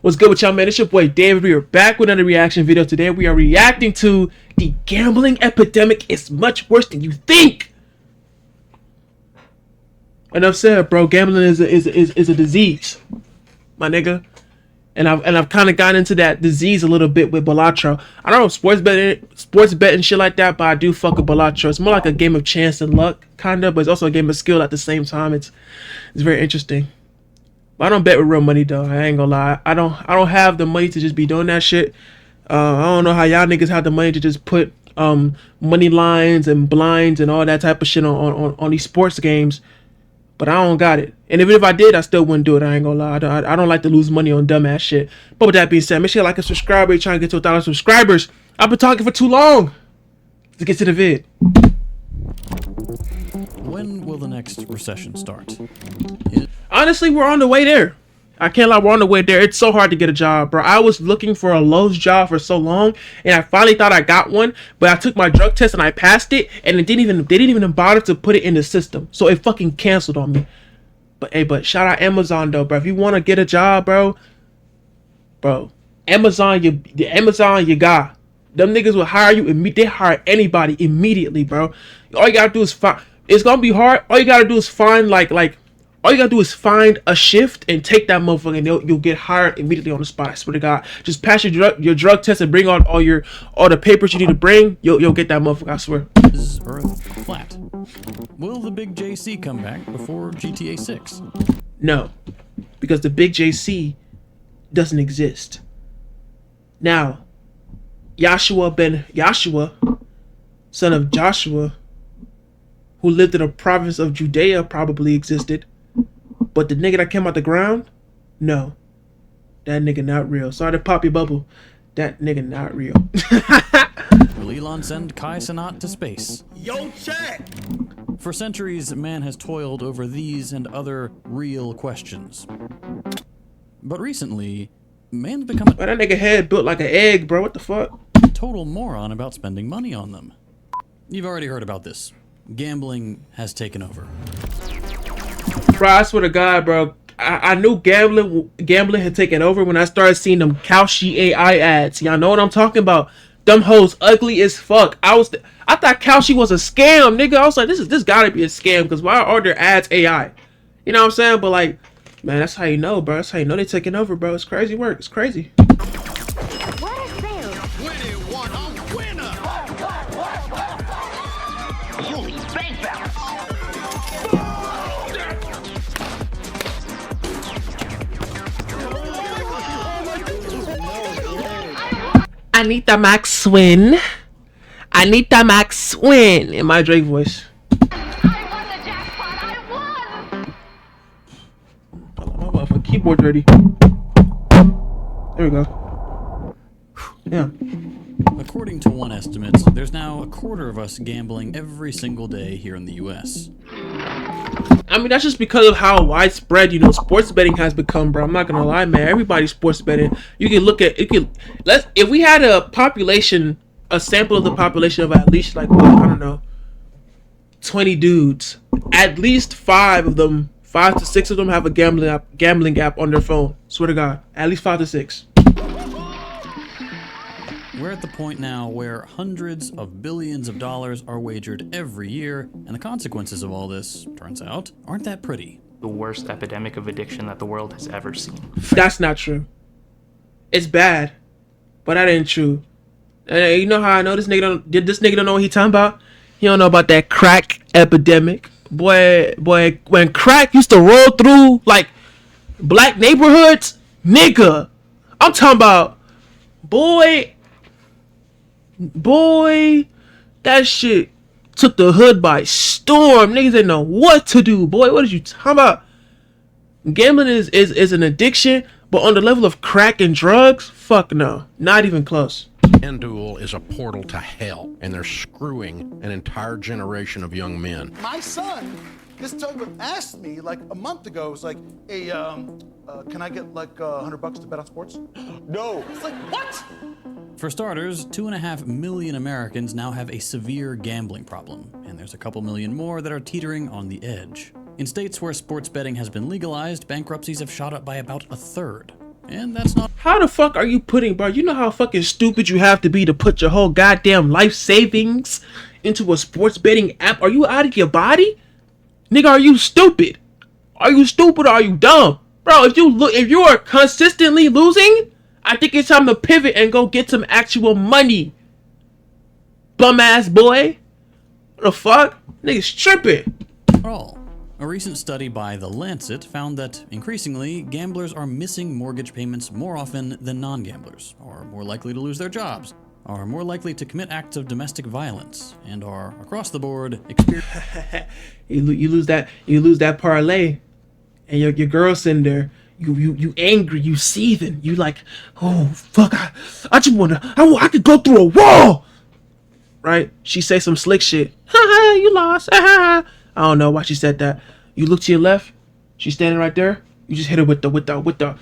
What's good with y'all, man? It's your boy David. We are back with another reaction video. Today we are reacting to the gambling epidemic is much worse than you think. Enough said, bro. Gambling is a disease, my nigga. And I've kind of gotten into that disease a little bit with Balatro. I don't know sports betting shit like that, but I do fuck with Balatro. It's more like a game of chance and luck, kinda, but it's also a game of skill at the same time. It's very interesting. I don't bet with real money though. I ain't gonna lie. I don't have the money to just be doing that shit. I don't know how y'all niggas have the money to just put money lines and blinds and all that type of shit on these sports games. But I don't got it. And even if I did, I still wouldn't do it. I ain't gonna lie. I don't like to lose money on dumbass shit. But with that being said, make sure you like and subscribe. We're trying to get to 1,000 subscribers. I've been talking for too long. Let's get to the vid. When will the next recession start? Honestly, we're on the way there. I can't lie, we're on the way there. It's so hard to get a job, bro. I was looking for a Lowe's job for so long, and I finally thought I got one, but I took my drug test and I passed it, and they didn't even bother to put it in the system. So it fucking canceled on me. But hey, shout out Amazon though, bro. If you want to get a job, bro, Amazon you got. Them niggas will hire you they hire anybody immediately, bro. All you gotta do is find. It's gonna be hard. All you gotta do is find all you gotta do is find a shift and take that motherfucker, and you'll get hired immediately on the spot. I swear to God. Just pass your drug test and bring on all the papers you need to bring. You'll get that motherfucker. I swear. Is Earth flat? Will the big JC come back before GTA 6? No, because the big JC doesn't exist. Now, Yahshua, son of Joshua, who lived in a province of Judea, probably existed. But the nigga that came out the ground, no. That nigga not real. Sorry to pop your bubble. That nigga not real. Will Elon send Kai Cenat to space? Yo, check! For centuries, man has toiled over these and other real questions. But recently, man's become But that nigga head built like an egg, bro. What the fuck? a total moron about spending money on them. You've already heard about this. Gambling has taken over. Bro, I swear to God, bro. I knew gambling had taken over when I started seeing them Kalshi AI ads. Y'all know what I'm talking about? Them hoes ugly as fuck. I thought Kalshi was a scam, nigga. I was like, this gotta be a scam, because why are their ads AI? You know what I'm saying? But like, man, that's how you know, bro. That's how you know they're taking over, bro. It's crazy work. It's crazy. I need the max win. I need the max win in my Drake voice. My motherfucking keyboard ready. There we go. Yeah. According to one estimate, there's now a quarter of us gambling every single day here in the US. I mean, that's just because of how widespread, sports betting has become, bro. I'm not gonna lie, man. Everybody's sports betting. You can look at if we had a sample of the population of at least, like, what, I don't know, 20 dudes. At least 5 to 6 of them have a gambling app on their phone. Swear to God, at least 5 to 6. We're at the point now where hundreds of billions of dollars are wagered every year, and the consequences of all this, turns out, aren't that pretty. The worst epidemic of addiction that the world has ever seen. That's not true. It's bad, but that ain't true. You know how I know this nigga don't know what he talking about? He don't know about that crack epidemic. Boy, when crack used to roll through like black neighborhoods, nigga, I'm talking about, boy, that shit took the hood by storm. Niggas didn't know what to do. Boy, what are you talking about? Gambling is an addiction, but on the level of crack and drugs, fuck no. Not even close. FanDuel is a portal to hell, and they're screwing an entire generation of young men. My son just asked me like a month ago, it's like, hey, can I get like $100 to bet on sports? No. It's like, what? For starters, 2.5 million Americans now have a severe gambling problem, and there's a couple million more that are teetering on the edge. In states where sports betting has been legalized, bankruptcies have shot up by about a third. And that's not... How the fuck are you putting, bro? You know how fucking stupid you have to be to put your whole goddamn life savings into a sports betting app? Are you out of your body? Nigga, are you stupid? Are you stupid or are you dumb? Bro, if you are consistently losing, I think it's time to pivot and go get some actual money. Bum ass boy. What the fuck? Niggas tripping. All. A recent study by The Lancet found that, increasingly, gamblers are missing mortgage payments more often than non-gamblers, are more likely to lose their jobs, are more likely to commit acts of domestic violence, and are, across the board, you lose that parlay, and your girl's in there. You angry, you seething, you like, oh fuck, I just I could go through a wall, right? She say some slick shit. Ha, you lost. I don't know why she said that. You look to your left, she's standing right there. You just hit her with the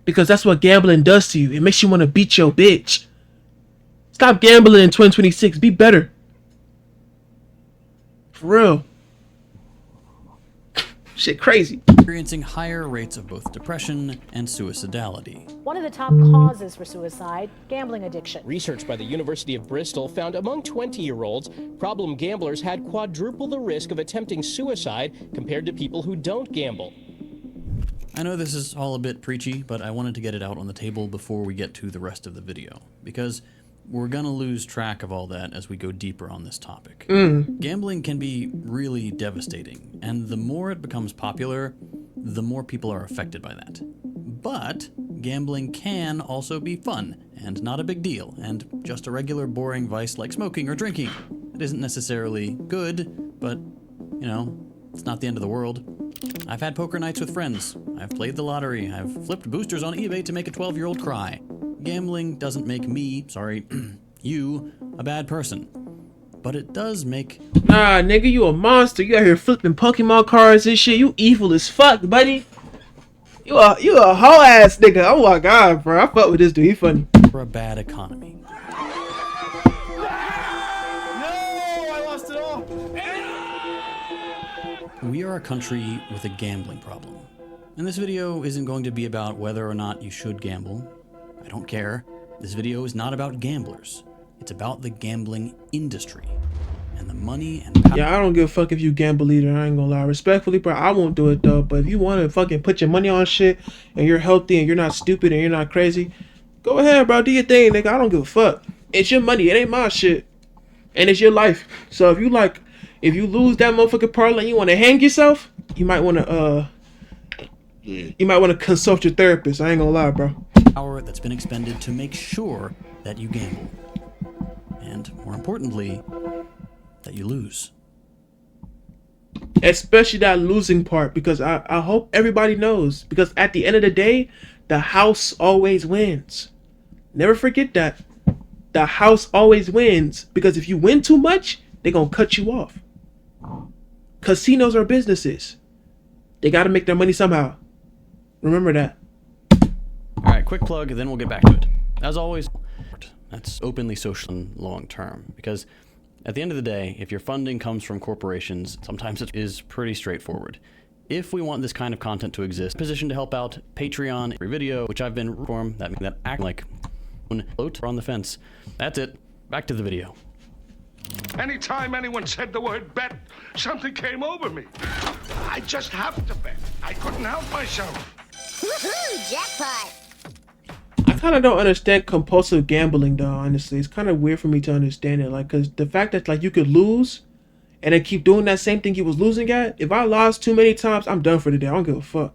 because that's what gambling does to you. It makes you want to beat your bitch. Stop gambling in 2026. Be better. For real. Shit crazy. experiencing higher rates of both depression and suicidality. One of the top causes for suicide, gambling addiction. Research by the University of Bristol found among 20-year-olds, problem gamblers had quadruple the risk of attempting suicide compared to people who don't gamble. I know this is all a bit preachy, but I wanted to get it out on the table before we get to the rest of the video, because we're gonna lose track of all that as we go deeper on this topic. Gambling can be really devastating, and the more it becomes popular, the more people are affected by that. But gambling can also be fun, and not a big deal, and just a regular boring vice like smoking or drinking. It isn't necessarily good, but, you know, it's not the end of the world. I've had poker nights with friends. I've played the lottery. I've flipped boosters on eBay to make a 12-year-old cry. Gambling doesn't make me, you, a bad person. But it does make... Nah, nigga, you a monster. You out here flipping Pokemon cards and shit. You evil as fuck, buddy. You a whole ass nigga. Oh my god, bro. I fuck with this dude. He funny. For a bad economy. No, I lost it all. We are a country with a gambling problem. And this video isn't going to be about whether or not you should gamble. I don't care. This video is not about gamblers. It's about the gambling industry and the money and power. Yeah, I don't give a fuck if you gamble either. I ain't gonna lie. Respectfully, bro, I won't do it though. But if you want to fucking put your money on shit and you're healthy and you're not stupid and you're not crazy, go ahead, bro. Do your thing, nigga. I don't give a fuck. It's your money. It ain't my shit. And it's your life. So if you lose that motherfucking parlay and you want to hang yourself, you might want to consult your therapist. I ain't gonna lie, bro. Power that's been expended to make sure that you gamble. And more importantly, that you lose. Especially that losing part, because I hope everybody knows, because at the end of the day, the house always wins. Never forget that. The house always wins, because if you win too much, they're gonna cut you off. Casinos are businesses. They gotta make their money somehow. Remember that. Alright, quick plug, then we'll get back to it. As always, that's openly social and long term, because at the end of the day, if your funding comes from corporations, sometimes it is pretty straightforward. If we want this kind of content to exist, position to help out, Patreon, every video, which I've been reformed, that means that act like float on the fence. That's it. Back to the video. Anytime anyone said the word bet, something came over me. I just have to bet. I couldn't help myself. Woohoo! Jackpot! I kind of don't understand compulsive gambling though, honestly. It's kind of weird for me to understand it. Like, because the fact that, like, you could lose and then keep doing that same thing you was losing at. If I lost too many times, I'm done for the day. I don't give a fuck.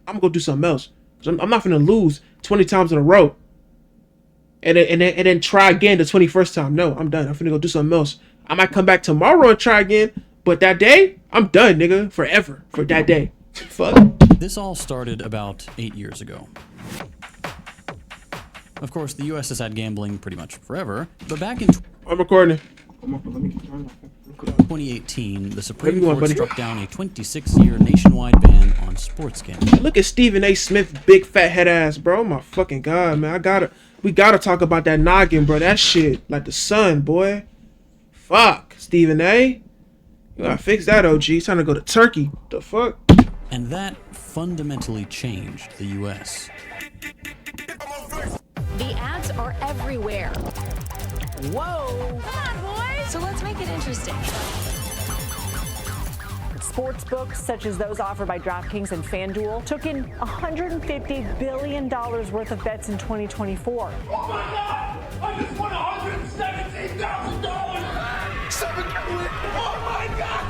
I'm gonna go do something else. Cause I'm not gonna lose 20 times in a row. And then try again the 21st time. No, I'm done. I'm finna go do something else. I might come back tomorrow and try again. But that day, I'm done, nigga. Forever. For that day. Fuck. This all started about 8 years ago. Of course, the US has had gambling pretty much forever, but back in I'm recording. 2018, the Supreme Court Court struck down a 26-year nationwide ban on sports gambling. Look at Stephen A. Smith, big fat head ass, bro. Oh my fucking god, man. We gotta talk about that noggin, bro. That shit, like the sun, boy. Fuck, Stephen A. You gotta fix that, OG. He's trying to go to Turkey. The fuck? And that fundamentally changed the US. The ads are everywhere. Whoa! Come on, boys! So let's make it interesting. Sports books, such as those offered by DraftKings and FanDuel, took in $150 billion worth of bets in 2024. Oh my God! I just won $117,000! Seven win! Oh my God!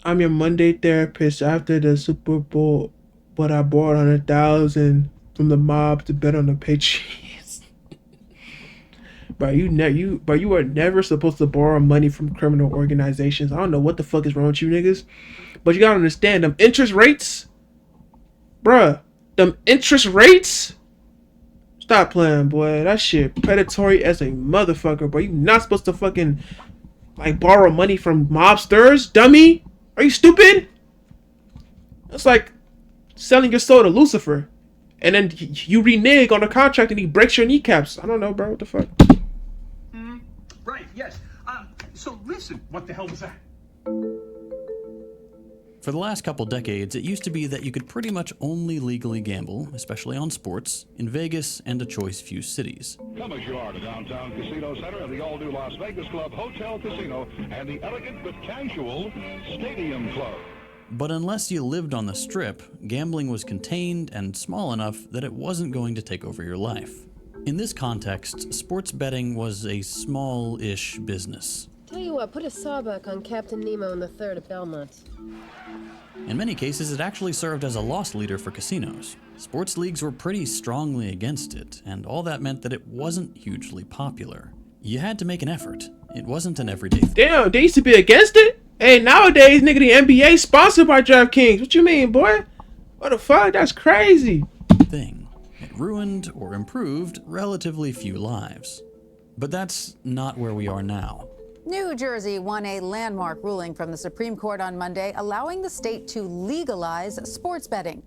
I'm your Monday therapist after the Super Bowl, but I borrowed 100,000 from the mob to bet on the Patriots. But you are never supposed to borrow money from criminal organizations. I don't know what the fuck is wrong with you niggas, but you gotta understand them interest rates, bruh. Them interest rates. Stop playing, boy. That shit predatory as a motherfucker, bro. You not supposed to fucking like borrow money from mobsters, dummy. Are you stupid? It's like selling your soul to Lucifer, and then you renege on the contract and he breaks your kneecaps. I don't know, bro. What the fuck? Right, yes. So listen, what the hell was that? For the last couple decades, it used to be that you could pretty much only legally gamble, especially on sports, in Vegas and a choice few cities. Come as you are to downtown Casino Center and the all-new Las Vegas Club Hotel Casino and the elegant but casual Stadium Club. But unless you lived on the Strip, gambling was contained and small enough that it wasn't going to take over your life. In this context, sports betting was a small-ish business. Tell you what, put a sawbuck on Captain Nemo in the third at Belmont. In many cases, it actually served as a loss leader for casinos. Sports leagues were pretty strongly against it, and all that meant that it wasn't hugely popular. You had to make an effort. It wasn't an everyday thing. Damn, they used to be against it? Hey, nowadays, nigga, the NBA sponsored by DraftKings. What you mean, boy? What the fuck? That's crazy. It ruined or improved relatively few lives. But that's not where we are now. New Jersey won a landmark ruling from the Supreme Court on Monday, allowing the state to legalize sports betting.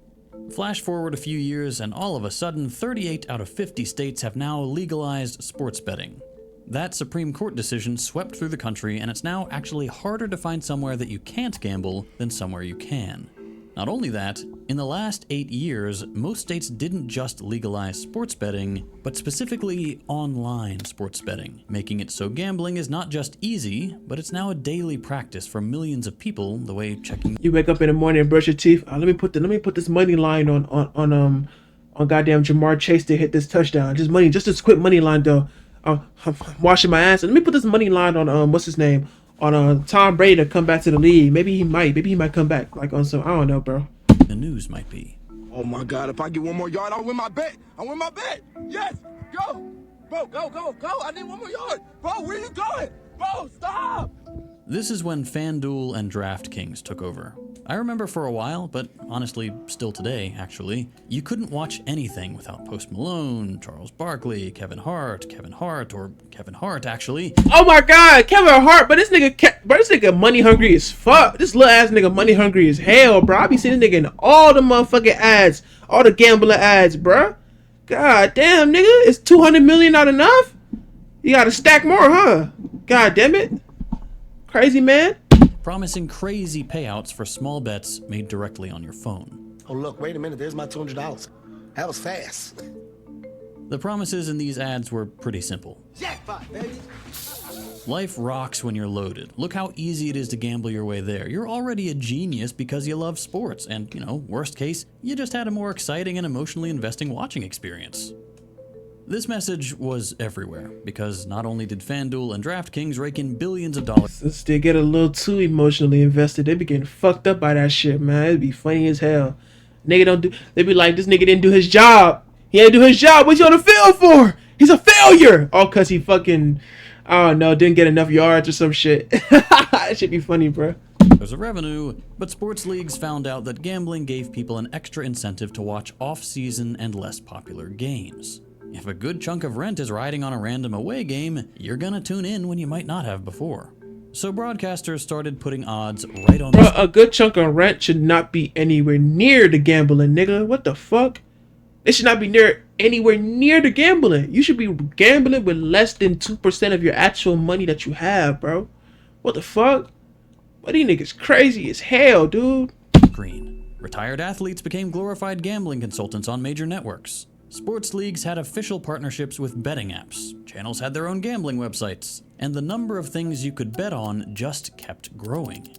Flash forward a few years, and all of a sudden, 38 out of 50 states have now legalized sports betting. That Supreme Court decision swept through the country, and it's now actually harder to find somewhere that you can't gamble than somewhere you can. Not only that, in the last 8 years, most states didn't just legalize sports betting, but specifically online sports betting, making it so gambling is not just easy, but it's now a daily practice for millions of people, the way checking. You wake up in the morning and brush your teeth. Let me put this money line on goddamn Jamar Chase to hit this touchdown. Just this quick money line though. I'm washing my ass. Let me put this money line on what's his name? On Tom Brady to come back to the league. Maybe he might come back. Like on some, I don't know, bro. The news might be. Oh my God, if I get one more yard, I'll win my bet. Yes, go. Bro, go. I need one more yard. Bro, where you going? Bro, stop. This is when FanDuel and DraftKings took over. I remember for a while, but honestly, still today, actually, you couldn't watch anything without Post Malone, Charles Barkley, Kevin Hart, actually. Oh my God, Kevin Hart, but this nigga money hungry as fuck. This little ass nigga money hungry as hell, bro. I be seeing this nigga in all the motherfucking ads, all the gambling ads, bro. God damn, nigga, is 200 million not enough? You gotta stack more, huh? God damn it. Crazy man. Promising crazy payouts for small bets made directly on your phone. Oh look, wait a minute, there's my $200. That was fast. The promises in these ads were pretty simple. Jackpot, baby. Life rocks when you're loaded. Look how easy it is to gamble your way there. You're already a genius because you love sports, and, worst case, you just had a more exciting and emotionally investing watching experience. This message was everywhere, because not only did FanDuel and DraftKings rake in billions of dollars. Since they get a little too emotionally invested, they be getting fucked up by that shit, man. It'd be funny as hell. They be like, this nigga didn't do his job. He didn't do his job. What's he on the field for? He's a failure. All cause he fucking, I don't know, didn't get enough yards or some shit. That should be funny, bro. There's a revenue, but sports leagues found out that gambling gave people an extra incentive to watch off-season and less popular games. If a good chunk of rent is riding on a random away game, you're gonna tune in when you might not have before. So broadcasters started putting odds right on Bro, a good chunk of rent should not be anywhere near the gambling, nigga. What the fuck? It should not be anywhere near the gambling. You should be gambling with less than 2% of your actual money that you have, bro. What the fuck? But these niggas crazy as hell, dude. Green. Retired athletes became glorified gambling consultants on major networks. Sports leagues had official partnerships with betting apps. Channels had their own gambling websites. And the number of things you could bet on just kept growing.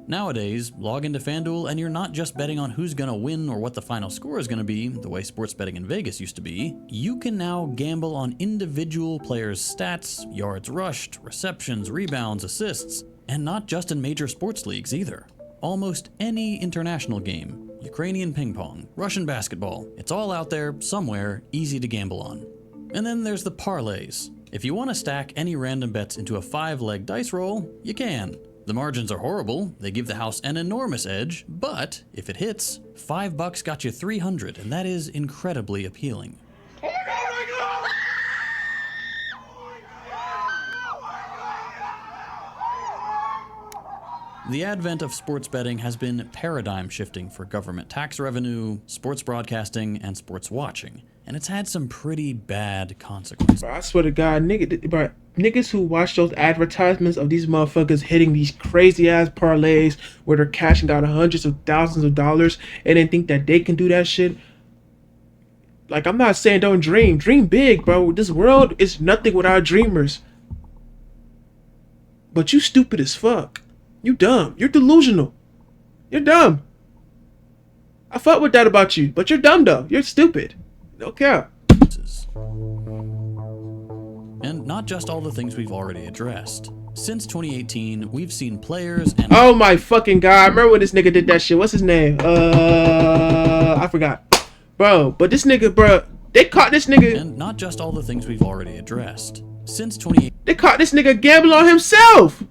Nowadays, log into FanDuel and you're not just betting on who's gonna win or what the final score is gonna be, the way sports betting in Vegas used to be. You can now gamble on individual players' stats, yards rushed, receptions, rebounds, assists, and not just in major sports leagues either. Almost any international game, Ukrainian ping pong, Russian basketball, it's all out there somewhere, easy to gamble on. And then there's the parlays. If you want to stack any random bets into a 5-leg dice roll, you can. The margins are horrible, they give the house an enormous edge, but if it hits, $5 got you 300, and that is incredibly appealing. The advent of sports betting has been paradigm shifting for government tax revenue, sports broadcasting, and sports watching, and it's had some pretty bad consequences. Bro, I swear to God, niggas who watch those advertisements of these motherfuckers hitting these crazy ass parlays where they're cashing out hundreds of thousands of dollars and then think that they can do that shit. Like, I'm not saying don't dream. Dream big, bro. This world is nothing without dreamers. But you stupid as fuck. You dumb. You're delusional. You're dumb. I fuck with that about you, but you're dumb though. You're stupid. No cap. And not just all the things we've already addressed. Since 2018, we've seen players and... Oh my fucking God. I remember when this nigga did that shit. What's his name? I forgot. Bro, but this nigga, bro, they caught this nigga... And not just all the things we've already addressed. Since 2018... They caught this nigga gambling on himself!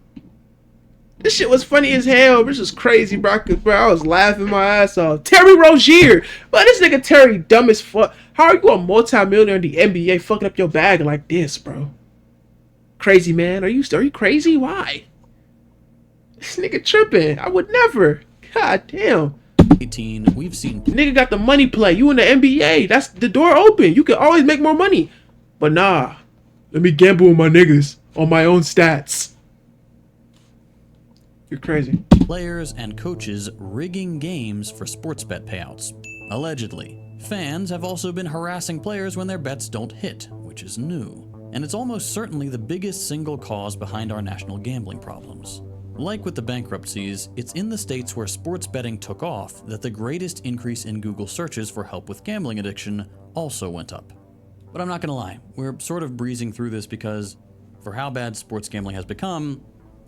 This shit was funny as hell. This was crazy, bro. I was laughing my ass off. Terry Rozier. But this nigga Terry dumb as fuck. How are you a multi-millionaire in the NBA fucking up your bag like this, bro? Crazy, man. Are you crazy? Why? This nigga tripping. I would never. God damn. 18, we've seen... Nigga got the money play. You in the NBA. That's the door open. You can always make more money. But nah. Let me gamble with my niggas on my own stats. You're crazy. Players and coaches rigging games for sports bet payouts. Allegedly. Fans have also been harassing players when their bets don't hit, which is new. And it's almost certainly the biggest single cause behind our national gambling problems. Like with the bankruptcies, it's in the states where sports betting took off that the greatest increase in Google searches for help with gambling addiction also went up. But I'm not gonna lie, we're sort of breezing through this because for how bad sports gambling has become,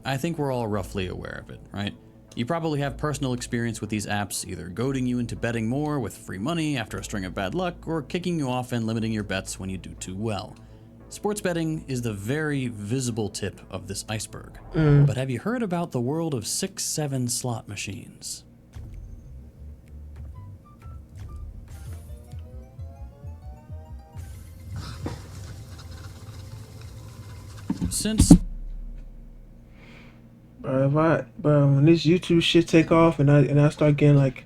I think we're all roughly aware of it, right? You probably have personal experience with these apps, either goading you into betting more with free money after a string of bad luck, or kicking you off and limiting your bets when you do too well. Sports betting is the very visible tip of this iceberg. But have you heard about the world of 6-7 slot machines? Since... Bro, when this YouTube shit take off and I start getting like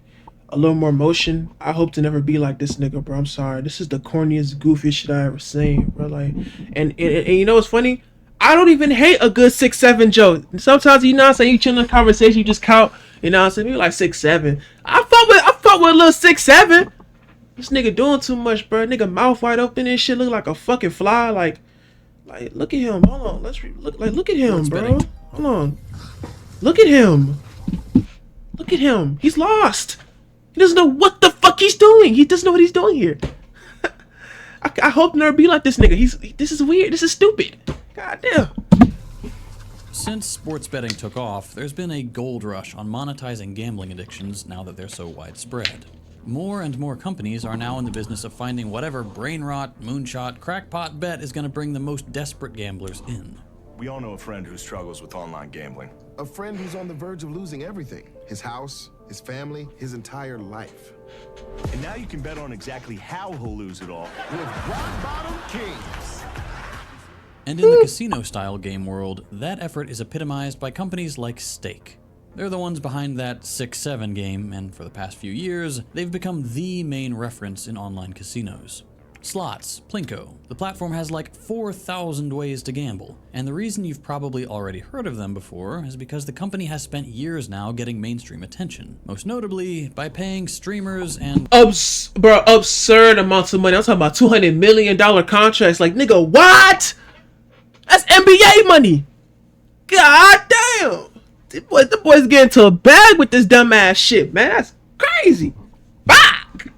a little more motion, I hope to never be like this nigga, bro. I'm sorry. This is the corniest, goofiest shit I ever seen, bro. Like, and you know what's funny? I don't even hate a good 6-7 joke. Sometimes, you know what I'm saying, you chill in a conversation, you just count, you know what I'm saying, maybe like 6-7. I fuck with a little 6-7. This nigga doing too much, bro. Nigga mouth wide open and shit, look like a fucking fly. Like look at him. Hold on. Look at him, bro. Hold on. Look at him. Look at him. He's lost. He doesn't know what the fuck he's doing. He doesn't know what he's doing here. I hope never be like this nigga. This is weird. This is stupid. God damn. Since sports betting took off, there's been a gold rush on monetizing gambling addictions now that they're so widespread. More and more companies are now in the business of finding whatever brain rot, moonshot, crackpot bet is going to bring the most desperate gamblers in. We all know a friend who struggles with online gambling. A friend who's on the verge of losing everything. His house, his family, his entire life. And now you can bet on exactly how he'll lose it all. With Rock Bottom Kings. And in the casino-style game world, that effort is epitomized by companies like Stake. They're the ones behind that 6-7 game, and for the past few years, they've become the main reference in online casinos. Slots, Plinko. The platform has like 4,000 ways to gamble, and the reason you've probably already heard of them before is because the company has spent years now getting mainstream attention, most notably by paying streamers and absurd amounts of money. I'm talking about $200 million contracts. Like, nigga, what? That's NBA money. God damn. The boys getting to a bag with this dumbass shit, man. That's crazy. Fuck.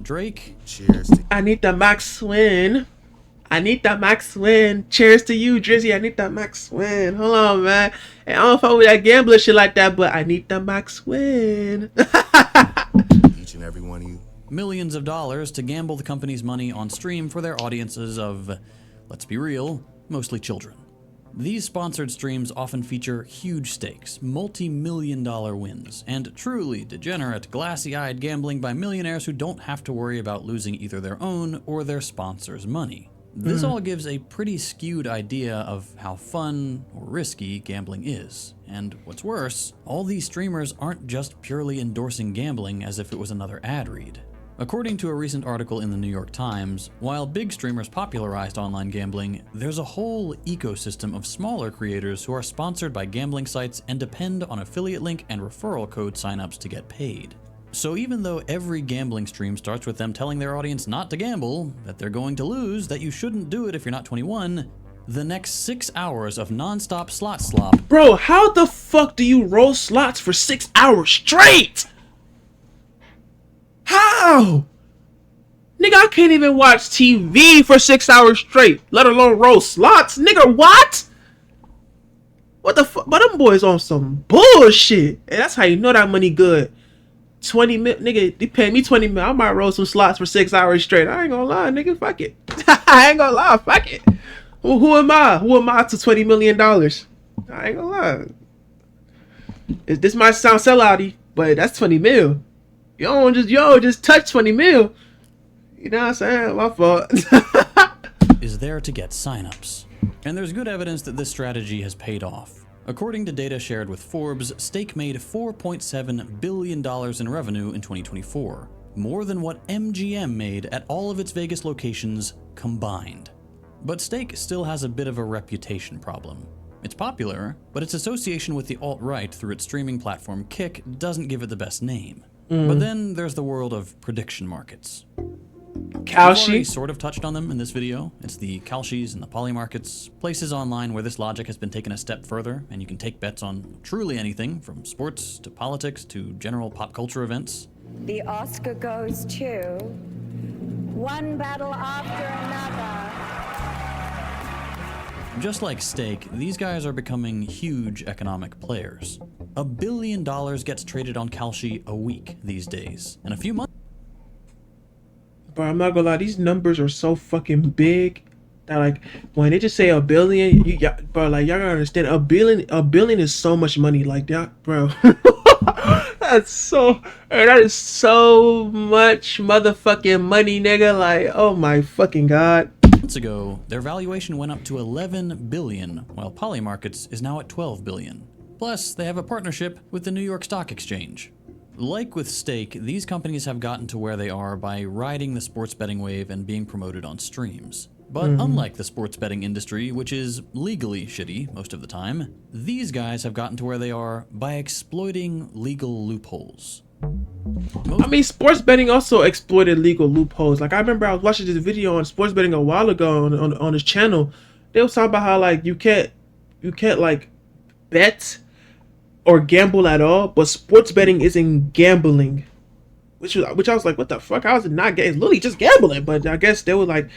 Drake. Cheers. I need the max win. I need that max win. Cheers to you, Drizzy. I need that max win. Hold on, man. And I don't fuck with that gambler shit like that, but I need the max win. Each and every one of you. Millions of dollars to gamble the company's money on stream for their audiences of, let's be real, mostly children. These sponsored streams often feature huge stakes, multi-million-dollar wins, and truly degenerate, glassy-eyed gambling by millionaires who don't have to worry about losing either their own or their sponsors' money. This all gives a pretty skewed idea of how fun or risky gambling is. And what's worse, all these streamers aren't just purely endorsing gambling as if it was another ad read. According to a recent article in the New York Times, while big streamers popularized online gambling, there's a whole ecosystem of smaller creators who are sponsored by gambling sites and depend on affiliate link and referral code signups to get paid. So even though every gambling stream starts with them telling their audience not to gamble, that they're going to lose, that you shouldn't do it if you're not 21, the next 6 hours of non-stop slot slop. Bro, how the fuck do you roll slots for 6 hours straight? How? Nigga, I can't even watch TV for 6 hours straight, let alone roll slots. Nigga, what? What the fuck? But them boys on some bullshit. And that's how you know that money good. 20 mil, nigga, they pay me 20 mil. I might roll some slots for 6 hours straight. I ain't gonna lie, nigga, fuck it. I ain't gonna lie, fuck it. Who am I? Who am I to $20 million? I ain't gonna lie. This might sound sellouty, but that's 20 mil. You don't just touch 20 mil. You know what I'm saying? My fault. Is there to get signups. And there's good evidence that this strategy has paid off. According to data shared with Forbes, Stake made $4.7 billion in revenue in 2024, more than what MGM made at all of its Vegas locations combined. But Stake still has a bit of a reputation problem. It's popular, but its association with the alt-right through its streaming platform Kick doesn't give it the best name. But then there's the world of prediction markets. We've already sort of touched on them in this video. It's the Kalshis and the Poly markets, places online where this logic has been taken a step further, and you can take bets on truly anything from sports to politics to general pop culture events. The Oscar goes to one battle after another. Just like Stake, these guys are becoming huge economic players. $1 billion gets traded on Kalshi a week these days. In a few months. Bro, I'm not gonna lie, these numbers are so fucking big that, like, when they just say $1 billion, bro, like, y'all gotta understand, $1 billion is so much money, like that, bro. That is so much motherfucking money, nigga. Like, oh my fucking god. Months ago, their valuation went up to $11 billion, while Poly Markets is now at $12 billion. Plus, they have a partnership with the New York Stock Exchange. Like with Stake, these companies have gotten to where they are by riding the sports betting wave and being promoted on streams. But unlike the sports betting industry, which is legally shitty most of the time, these guys have gotten to where they are by exploiting legal loopholes. I mean, sports betting also exploited legal loopholes. Like, I remember I was watching this video on sports betting a while ago on his channel. They was talking about how, like, you can't like bet or gamble at all, but sports betting isn't gambling, which I was like, what the fuck? How is it not? It's literally just gambling. But I guess they were like,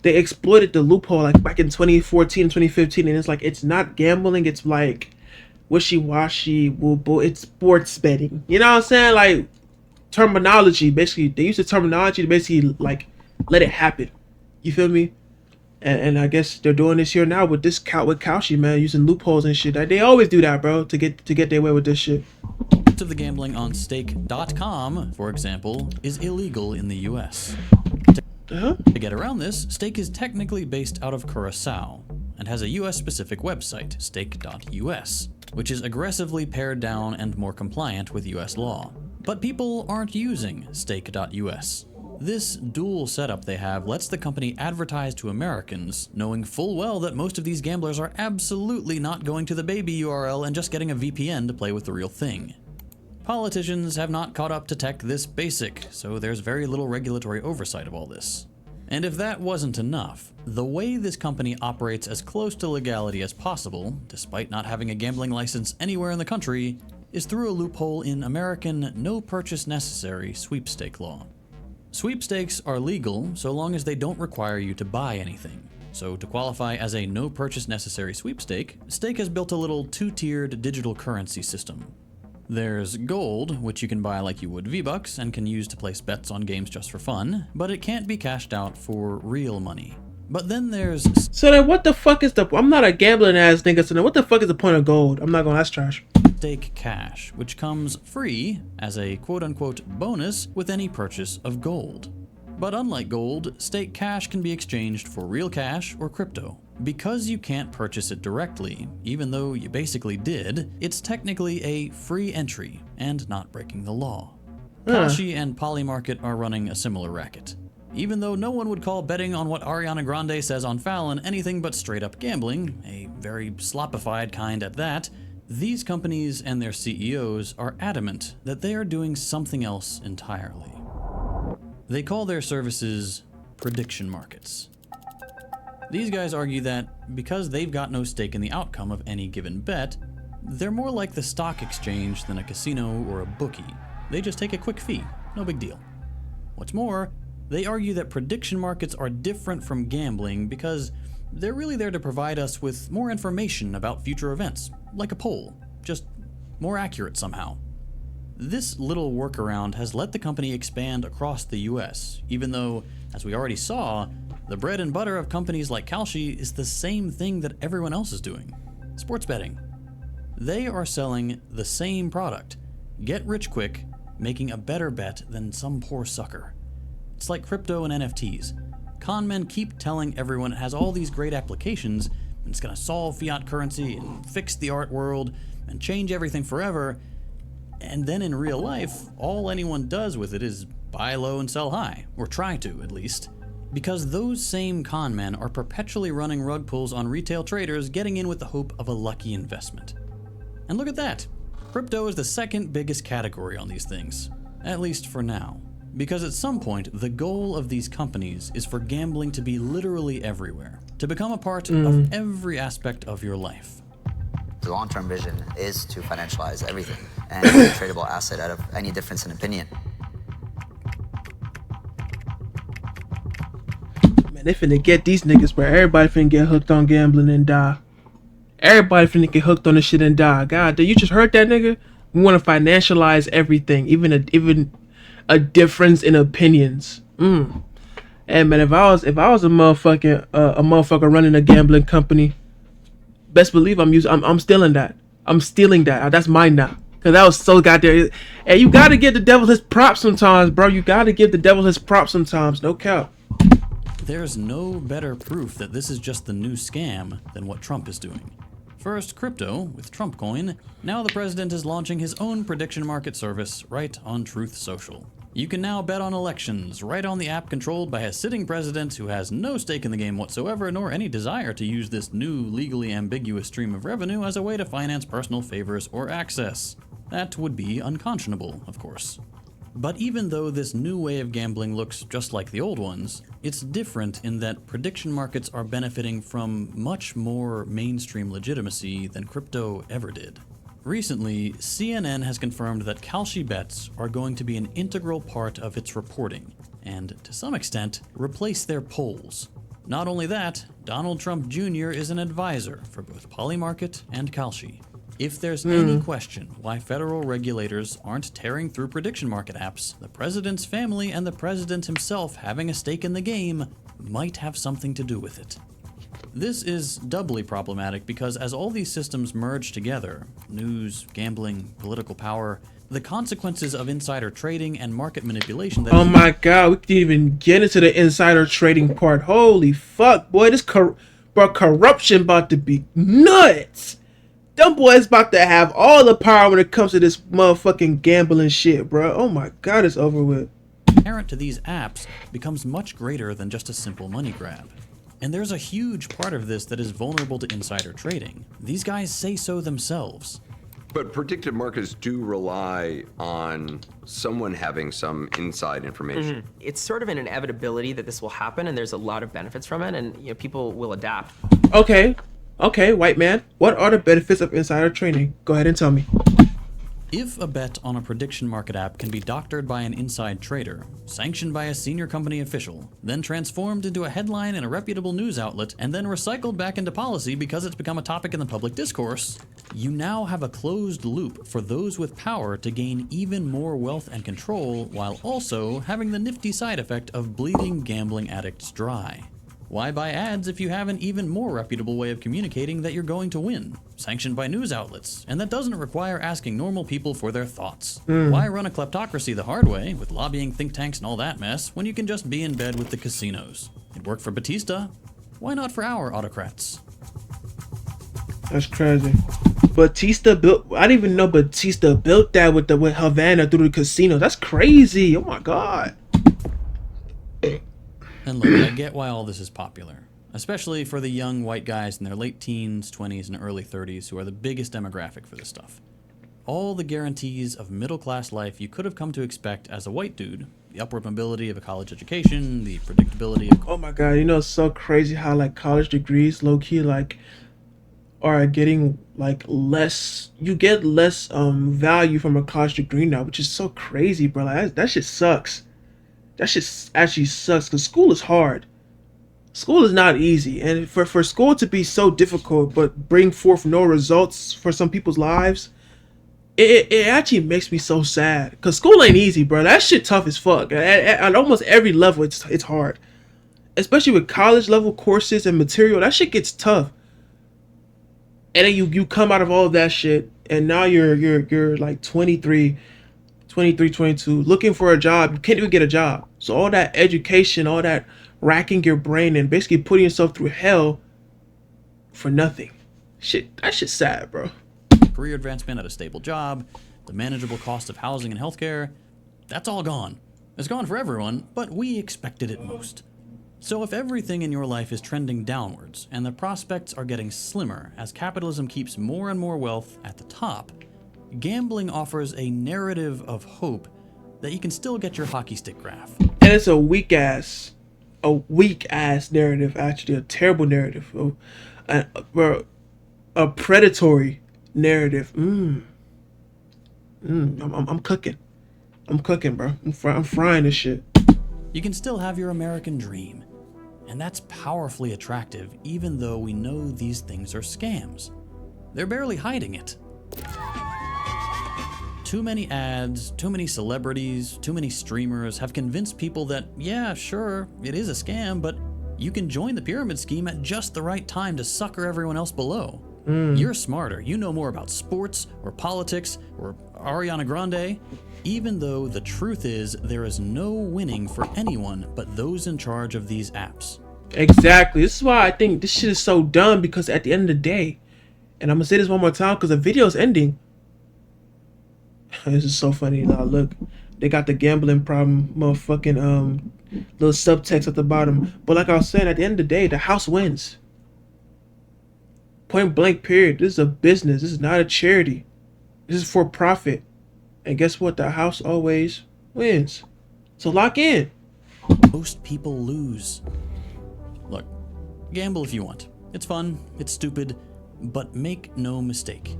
they exploited the loophole like back in 2014, 2015, and it's like, it's not gambling. It's like wishy-washy. It's sports betting. You know what I'm saying? Like, terminology. Basically, they use the terminology to basically like let it happen. You feel me? And I guess they're doing this here now with this with Kalshi, man, using loopholes and shit. They always do that, bro, to get their way with this shit. Most of the gambling on Stake.com, for example, is illegal in the US. To get around this, Stake is technically based out of Curacao and has a US-specific website, stake.us, which is aggressively pared down and more compliant with US law. But people aren't using stake.us. This dual setup they have lets the company advertise to Americans, knowing full well that most of these gamblers are absolutely not going to the baby URL and just getting a VPN to play with the real thing. Politicians have not caught up to tech this basic, so there's very little regulatory oversight of all this. And if that wasn't enough, the way this company operates as close to legality as possible, despite not having a gambling license anywhere in the country, is through a loophole in American no purchase necessary sweepstake law. Sweepstakes are legal so long as they don't require you to buy anything. So to qualify as a no purchase necessary sweepstake, Stake has built a little two-tiered digital currency system. There's gold, which you can buy like you would V-Bucks and can use to place bets on games just for fun, but it can't be cashed out for real money. But then there's... So then what the fuck is the... I'm not a gambling ass nigga, so then what the fuck is the point of gold? I'm not going, that's trash. Stake Cash, which comes free as a quote-unquote bonus with any purchase of gold. But unlike gold, Stake Cash can be exchanged for real cash or crypto. Because you can't purchase it directly, even though you basically did, it's technically a free entry and not breaking the law. Kalshi and Polymarket are running a similar racket. Even though no one would call betting on what Ariana Grande says on Fallon anything but straight up gambling, a very sloppified kind at that, these companies and their CEOs are adamant that they are doing something else entirely. They call their services prediction markets. These guys argue that because they've got no stake in the outcome of any given bet, they're more like the stock exchange than a casino or a bookie. They just take a quick fee, no big deal. What's more, they argue that prediction markets are different from gambling because they're really there to provide us with more information about future events, like a poll, just more accurate somehow. This little workaround has let the company expand across the US, even though, as we already saw, the bread and butter of companies like Kalshi is the same thing that everyone else is doing: sports betting. They are selling the same product, get rich quick, making a better bet than some poor sucker. It's like crypto and NFTs. Con men keep telling everyone it has all these great applications, and it's gonna solve fiat currency and fix the art world and change everything forever, and then in real life, all anyone does with it is buy low and sell high, or try to at least. Because those same con men are perpetually running rug pulls on retail traders getting in with the hope of a lucky investment. And look at that! Crypto is the second biggest category on these things, at least for now. Because at some point, the goal of these companies is for gambling to be literally everywhere, to become a part of every aspect of your life. The long-term vision is to financialize everything and make a tradable asset out of any difference in opinion. Man, they finna get these niggas, bro. Everybody finna get hooked on gambling and die. Everybody finna get hooked on this shit and die. God, you just heard that, nigga? We want to financialize everything, even a difference in opinions. And man, if I was a motherfucker running a gambling company, best believe I'm stealing that. I'm stealing that. That's mine now. Cause that was so goddamn. And you gotta give the devil his props sometimes, bro. You gotta give the devil his props sometimes. No cap. There's no better proof that this is just the new scam than what Trump is doing. First, crypto with Trump Coin. Now the president is launching his own prediction market service right on Truth Social. You can now bet on elections right on the app controlled by a sitting president who has no stake in the game whatsoever, nor any desire to use this new legally ambiguous stream of revenue as a way to finance personal favors or access. That would be unconscionable, of course. But even though this new way of gambling looks just like the old ones, it's different in that prediction markets are benefiting from much more mainstream legitimacy than crypto ever did. Recently, CNN has confirmed that Kalshi bets are going to be an integral part of its reporting, and to some extent, replace their polls. Not only that, Donald Trump Jr. is an advisor for both Polymarket and Kalshi. If there's any question why federal regulators aren't tearing through prediction market apps, the president's family and the president himself having a stake in the game might have something to do with it. This is doubly problematic because as all these systems merge together, news, gambling, political power, the consequences of insider trading and market manipulation that— Oh my god, we didn't even get into the insider trading part. Holy fuck, boy, this corruption about to be nuts. Them boys about to have all the power when it comes to this motherfucking gambling shit, bro. Oh my god, it's over with. inherent to these apps becomes much greater than just a simple money grab. And there's a huge part of this that is vulnerable to insider trading. These guys say so themselves. But predictive markets do rely on someone having some inside information. It's sort of an inevitability that this will happen, and there's a lot of benefits from it, and people will adapt. Okay, white man. What are the benefits of insider trading? Go ahead and tell me. If a bet on a prediction market app can be doctored by an inside trader, sanctioned by a senior company official, then transformed into a headline in a reputable news outlet, and then recycled back into policy because it's become a topic in the public discourse, you now have a closed loop for those with power to gain even more wealth and control while also having the nifty side effect of bleeding gambling addicts dry. Why buy ads if you have an even more reputable way of communicating that you're going to win, sanctioned by news outlets, and that doesn't require asking normal people for their thoughts? Why run a kleptocracy the hard way, with lobbying think tanks and all that mess, when you can just be in bed with the casinos? It worked for Batista. Why not for our autocrats? That's crazy. Batista built. I didn't even know Batista built that with Havana through the casino. That's crazy. Oh my god. And look, I get why all this is popular, especially for the young white guys in their late teens, 20s, and early 30s who are the biggest demographic for this stuff. All the guarantees of middle-class life you could have come to expect as a white dude, the upward mobility of a college education, the predictability of... Oh my god, you know, it's so crazy how like college degrees low-key like are getting like less, you get less value from a college degree now, which is so crazy, bro. Like that shit sucks. That shit actually sucks because school is hard. School is not easy, and for school to be so difficult but bring forth no results for some people's lives, it actually makes me so sad. Because school ain't easy, bro. That shit tough as fuck. At almost every level, it's hard. Especially with college level courses and material, that shit gets tough. And then you come out of all of that shit, and now you're like 23, 22, looking for a job. You can't even get a job. So all that education, all that racking your brain and basically putting yourself through hell for nothing. Shit, that shit's sad, bro. Career advancement at a stable job, the manageable cost of housing and healthcare, that's all gone. It's gone for everyone, but we expected it most. So if everything in your life is trending downwards and the prospects are getting slimmer as capitalism keeps more and more wealth at the top, gambling offers a narrative of hope that you can still get your hockey stick graph. And it's a weak ass narrative, actually, a terrible narrative, a predatory narrative. I'm cooking, bro. I'm frying this shit. You can still have your American dream, and that's powerfully attractive, even though we know these things are scams. They're barely hiding it. Too many ads, too many celebrities, too many streamers have convinced people that, yeah, sure, it is a scam, but you can join the pyramid scheme at just the right time to sucker everyone else below. You're smarter. You know more about sports or politics or Ariana Grande, even though the truth is there is no winning for anyone but those in charge of these apps. Exactly. This is why I think this shit is so dumb, because at the end of the day, and I'm gonna say this one more time because the video is ending. This is so funny. Now look, they got the gambling problem, motherfucking little subtext at the bottom. But like I was saying, at the end of the day, the house wins. Point blank, period. This is a business. This is not a charity. This is for profit. And guess what? The house always wins. So lock in. Most people lose. Look, gamble if you want. It's fun, it's stupid, but make no mistake.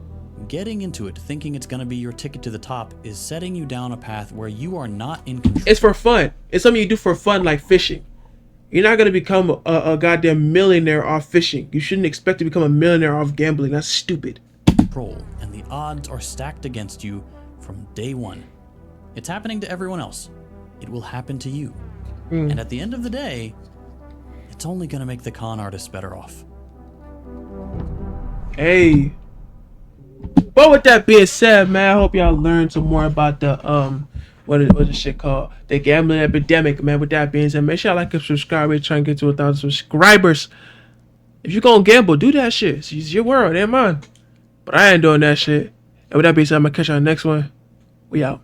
Getting into it thinking it's going to be your ticket to the top is setting you down a path where you are not in control. It's for fun. It's something you do for fun, like fishing. You're not going to become a goddamn millionaire off fishing. You shouldn't expect to become a millionaire off gambling. That's stupid. Control, and the odds are stacked against you from day one. It's happening to everyone else. It will happen to you. And at the end of the day, it's only going to make the con artists better off. Hey. But with that being said, man, I hope y'all learned some more about the what is this shit called? The gambling epidemic, man. With that being said, make sure y'all like and subscribe. We're trying to get to 1,000 subscribers. If you're gonna gamble, do that shit. It's your world, ain't mine. But I ain't doing that shit. And with that being said, I'm gonna catch y'all next one. We out.